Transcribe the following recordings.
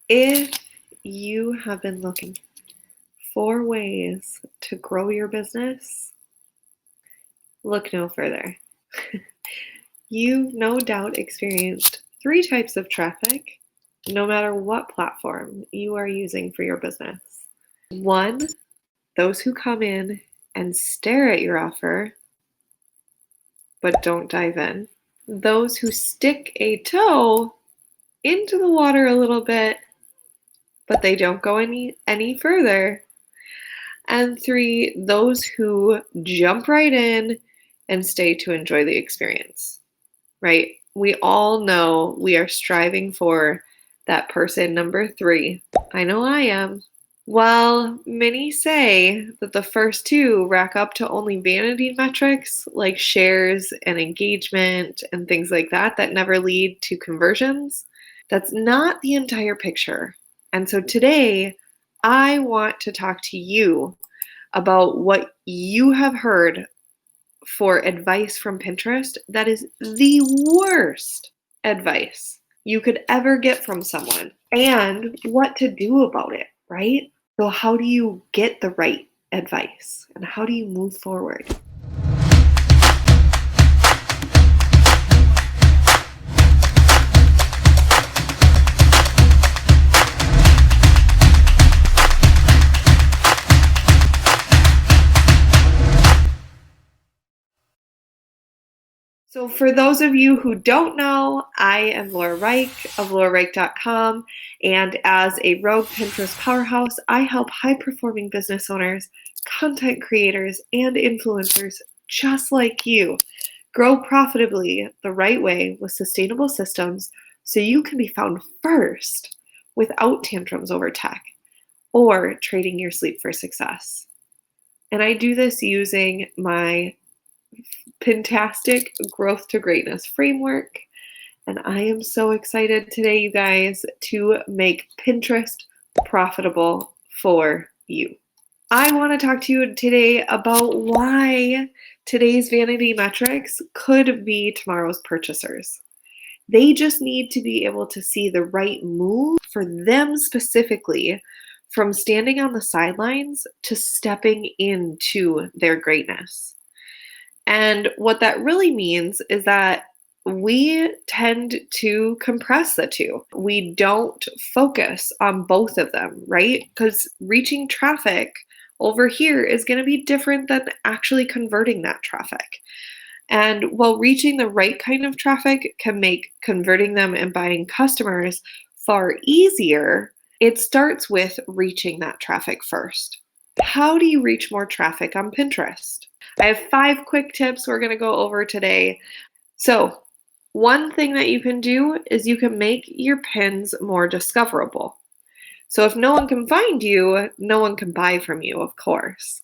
If you have been looking for ways to grow your business, look no further. You've no doubt experienced 3 types of traffic, no matter what platform you are using for your business. 1, those who come in and stare at your offer, but don't dive in. Those who stick a toe into the water a little bit, but they don't go any further. And 3, those who jump right in and stay to enjoy the experience, right? We all know we are striving for that person number 3. I know I am. While many say that the first 2 rack up to only vanity metrics like shares and engagement and things like that never lead to conversions, that's not the entire picture. And so today, I want to talk to you about what you have heard for advice from Pinterest that is the worst advice you could ever get from someone and what to do about it, right? So how do you get the right advice and how do you move forward? So for those of you who don't know, I am Laura Reich of laurareich.com, and as a rogue Pinterest powerhouse, I help high-performing business owners, content creators, and influencers just like you grow profitably the right way with sustainable systems so you can be found first without tantrums over tech or trading your sleep for success. And I do this using my Pintastic Growth to Greatness framework. And I am so excited today, you guys, to make Pinterest profitable for you. I want to talk to you today about why today's vanity metrics could be tomorrow's purchasers. They just need to be able to see the right move for them specifically from standing on the sidelines to stepping into their greatness. And what that really means is that we tend to compress the two. We don't focus on both of them, right? Because reaching traffic over here is going to be different than actually converting that traffic. And while reaching the right kind of traffic can make converting them and buying customers far easier, it starts with reaching that traffic first. How do you reach more traffic on Pinterest? I have 5 quick tips we're going to go over today. So, one thing that you can do is you can make your pins more discoverable. So if no one can find you, no one can buy from you, of course.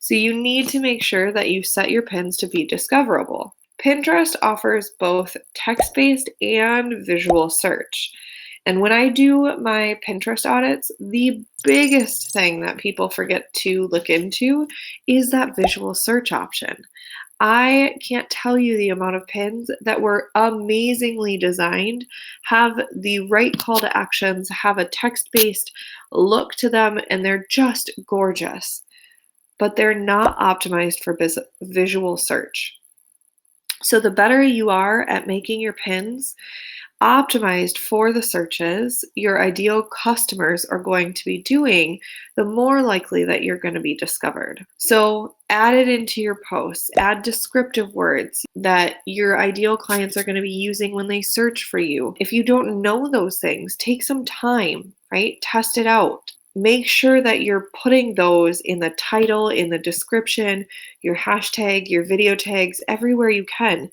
So you need to make sure that you set your pins to be discoverable. Pinterest offers both text-based and visual search. And when I do my Pinterest audits, the biggest thing that people forget to look into is that visual search option. I can't tell you the amount of pins that were amazingly designed, have the right call to actions, have a text-based look to them, and they're just gorgeous. But they're not optimized for visual search. So the better you are at making your pins optimized for the searches your ideal customers are going to be doing, the more likely that you're going to be discovered. So add it into your posts, add descriptive words that your ideal clients are going to be using when they search for you. If you don't know those things, take some time, right? Test it out. Make sure that you're putting those in the title, in the description, your hashtag, your video tags, everywhere you can.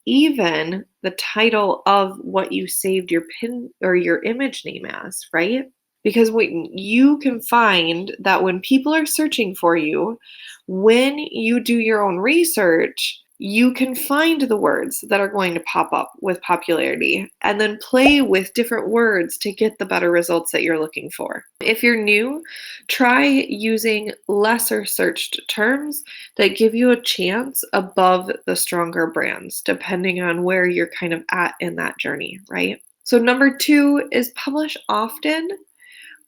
Even the title of what you saved your pin or your image name as, right? Because you can find that when people are searching for you, when you do your own research, you can find the words that are going to pop up with popularity and then play with different words to get the better results that you're looking for. If you're new, try using lesser searched terms that give you a chance above the stronger brands, depending on where you're kind of at in that journey, right? So number 2 is publish often,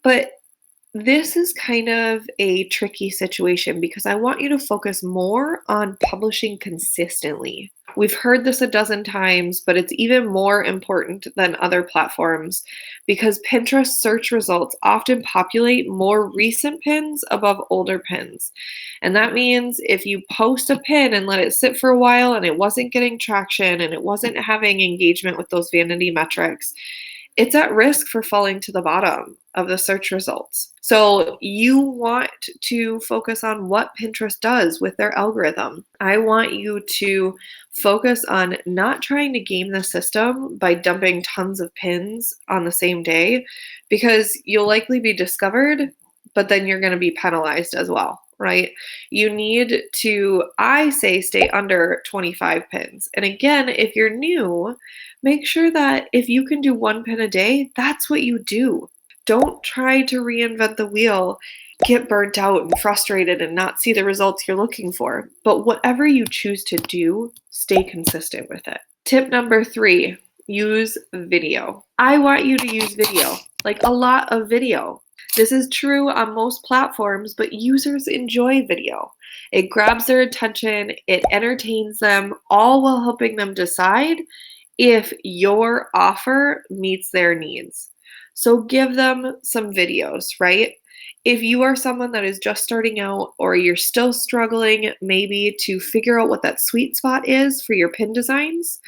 but this is kind of a tricky situation because I want you to focus more on publishing consistently. We've heard this a dozen times, but it's even more important than other platforms because Pinterest search results often populate more recent pins above older pins. And that means if you post a pin and let it sit for a while and it wasn't getting traction and it wasn't having engagement with those vanity metrics, it's at risk for falling to the bottom of the search results. So you want to focus on what Pinterest does with their algorithm. I want you to focus on not trying to game the system by dumping tons of pins on the same day because you'll likely be discovered, but then you're going to be penalized as well, right? You need to, I say, stay under 25 pins. And again, if you're new, make sure that if you can do 1 pin a day, that's what you do. Don't try to reinvent the wheel, get burnt out and frustrated and not see the results you're looking for. But whatever you choose to do, stay consistent with it. Tip number 3, use video. I want you to use video, like a lot of video. This is true on most platforms, but users enjoy video. It grabs their attention, it entertains them, all while helping them decide if your offer meets their needs. So give them some videos, right? If you are someone that is just starting out or you're still struggling maybe to figure out what that sweet spot is for your pin designs,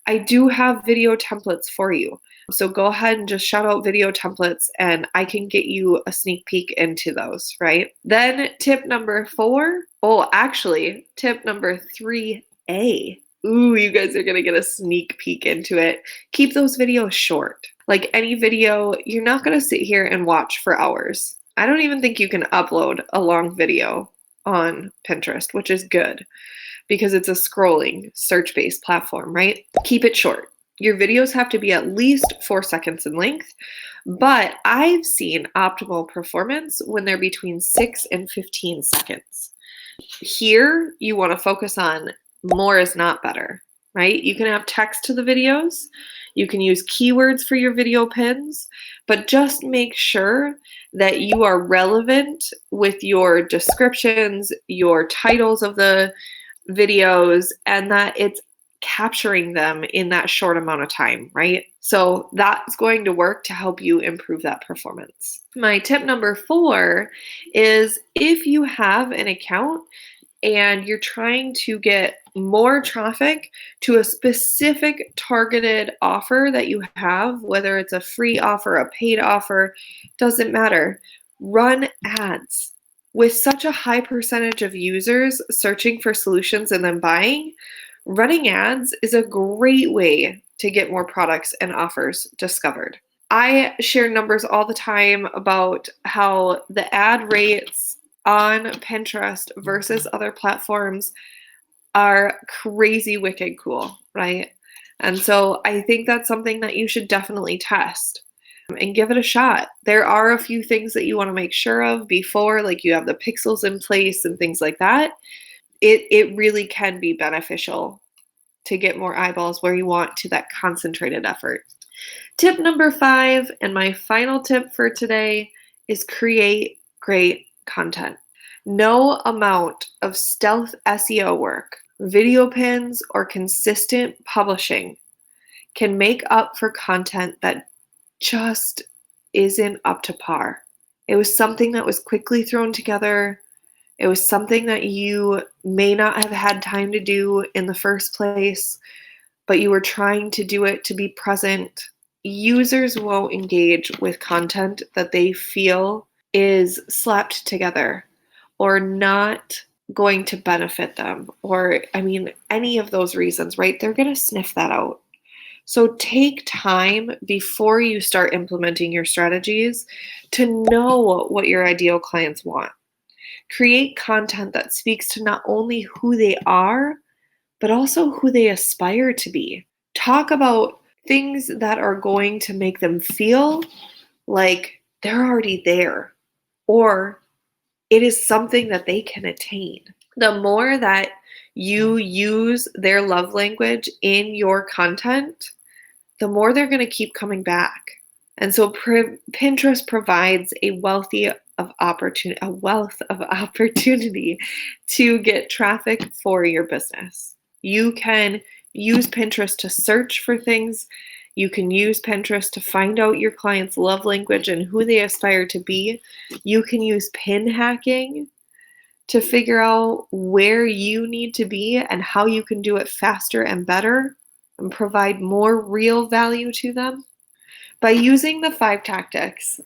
I do have video templates for you. So go ahead and just shout out video templates and I can get you a sneak peek into those, right? Then tip number 4, actually, tip number 3A. Ooh, you guys are going to get a sneak peek into it. Keep those videos short. Like any video, you're not going to sit here and watch for hours. I don't even think you can upload a long video on Pinterest, which is good because it's a scrolling search-based platform, right? Keep it short. Your videos have to be at least 4 seconds in length, but I've seen optimal performance when they're between 6 and 15 seconds. Here, you want to focus on more is not better, right? You can have text to the videos. You can use keywords for your video pins, but just make sure that you are relevant with your descriptions, your titles of the videos, and that it's capturing them in that short amount of time, right? So that's going to work to help you improve that performance. My tip number 4 is if you have an account and you're trying to get more traffic to a specific targeted offer that you have, whether it's a free offer, a paid offer, doesn't matter. Run ads. With such a high percentage of users searching for solutions and then buying, running ads is a great way to get more products and offers discovered. I share numbers all the time about how the ad rates on Pinterest versus other platforms are crazy wicked cool, right? And so I think that's something that you should definitely test and give it a shot. There are a few things that you want to make sure of before, like you have the pixels in place and things like that. It really can be beneficial to get more eyeballs where you want to that concentrated effort. Tip number 5, and my final tip for today, is create great content. No amount of stealth SEO work, video pins, or consistent publishing can make up for content that just isn't up to par. It was something that was quickly thrown together. It was something that you may not have had time to do in the first place, but you were trying to do it to be present. Users won't engage with content that they feel is slapped together or not going to benefit them, or, any of those reasons, right? They're going to sniff that out. So take time before you start implementing your strategies to know what your ideal clients want. Create content that speaks to not only who they are, but also who they aspire to be. Talk about things that are going to make them feel like they're already there, or it is something that they can attain. The more that you use their love language in your content, the more they're going to keep coming back. And so Pinterest provides a wealth of opportunity to get traffic for your business. You can use Pinterest to search for things. You can use Pinterest to find out your client's love language and who they aspire to be. You can use pin hacking to figure out where you need to be and how you can do it faster and better and provide more real value to them. By using the 5 tactics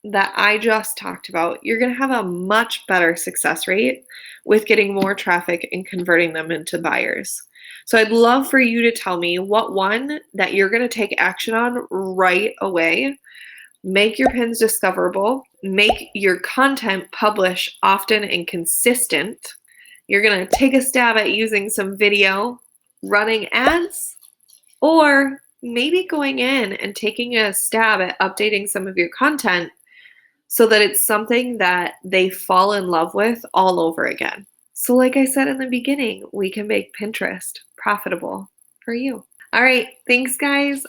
that I just talked about, you're going to have a much better success rate with getting more traffic and converting them into buyers. So I'd love for you to tell me what one that you're going to take action on right away. Make your pins discoverable. Make your content publish often and consistent. You're going to take a stab at using some video, running ads, or maybe going in and taking a stab at updating some of your content so that it's something that they fall in love with all over again. So like I said in the beginning, we can make Pinterest profitable for you. All right, thanks guys.